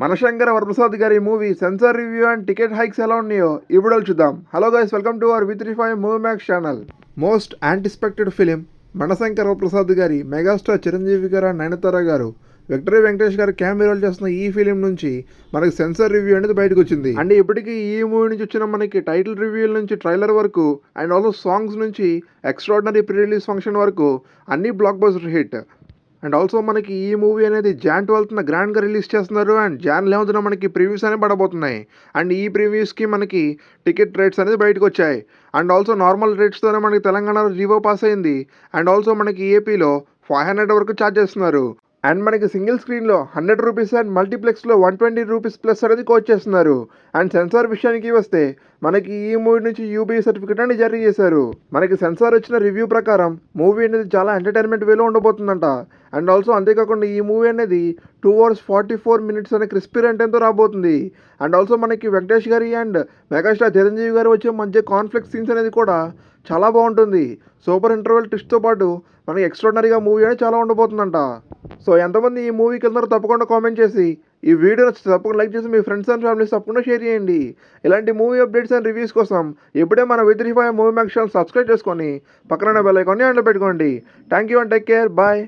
మనశంకర వరప్రసాద్ గారి movie censor review and ticket hikes ఎలా ఉన్నాయో ఈ వీడియోలో చూద్దాం. Hello guys, welcome to our V35 movie max channel. Most anticipated film Manashankara Varaprasad గారి మెగాస్టార్ చిరంజీవి గారు, నయనతార గారు, విక్టరీ వెంకటేష్ గారు క్యామెరాలు చేస్తున్న ఈ ఫిలిం నుంచి మనకి సెన్సార్ రివ్యూ అనేది బయటకు వచ్చింది. అండ్ ఇప్పటికీ ఈ మూవీ నుంచి వచ్చిన మనకి టైటిల్ రివ్యూల నుంచి ట్రైలర్ వరకు అండ్ ఆల్సో సాంగ్స్ నుంచి ఎక్స్ట్రాడినరీ ప్రీ రిలీజ్ ఫంక్షన్ వరకు అన్ని block buster hit. And also మనకి ఈ మూవీ అనేది Jan 12న గ్రాండ్గా రిలీజ్ చేస్తున్నారు అండ్ Jan 11న మనకి ప్రివ్యూస్ అనేవి పడబోతున్నాయి. అండ్ ఈ ప్రివ్యూస్కి మనకి టికెట్ రేట్స్ అనేది బయటకు వచ్చాయి. అండ్ ఆల్సో నార్మల్ రేట్స్తోనే మనకి తెలంగాణలో రివో పాస్ అయింది. అండ్ ఆల్సో మనకి ఏపీలో 500 వరకు ఛార్జ్ చేస్తున్నారు. అండ్ మనకి సింగిల్ స్క్రీన్లో 100 రూపీస్ అండ్ మల్టీప్లెక్స్లో 120 రూపీస్ ప్లస్ అనేది కోచ్ చేస్తున్నారు. అండ్ సెన్సార్ విషయానికి వస్తే మనకి ఈ మూవీ నుంచి UBA సర్టిఫికేట్ అని జారీ చేశారు. మనకి సెన్సార్ వచ్చిన రివ్యూ ప్రకారం మూవీ అనేది చాలా ఎంటర్టైన్మెంట్ వేలో ఉండబోతుందంట. అండ్ ఆల్సో అంతేకాకుండా ఈ మూవీ అనేది 2 hours 44 minutes అనే క్రిస్పీ రన్ టైంతో రాబోతుంది. అండ్ ఆల్సో మనకి వెంకటేష్ గారి అండ్ మెగాస్టార్ చిరంజీవి గారు వచ్చే మధ్య కాన్ఫ్లిక్ట్ సీన్స్ అనేది కూడా చాలా బాగుంటుంది. సూపర్ ఇంటర్వెల్ ట్విస్ట్తో పాటు మనకి ఎక్స్ట్రాడినరీగా మూవీ అనేది చాలా ఉండబోతుందంట. సో ఎంతమంది ఈ మూవీకి వెళ్తున్నారో తప్పకుండా కామెంట్ చేసి, ఈ వీడియో నచ్చితే తప్పకుండా లైక్ చేసి మీ ఫ్రెండ్స్ అండ్ ఫ్యామిలీస్ తప్పకుండా షేర్ చేయండి. ఇలాంటి మూవీ అప్డేట్స్ అండ్ రివ్యూస్ కోసం ఎప్పుడే మన V35 movie max channel subscribe చేసుకొని పక్కన బెల్ ఐకాన్ని ఆన్లో పెట్టుకోండి. Thank you and take care, bye.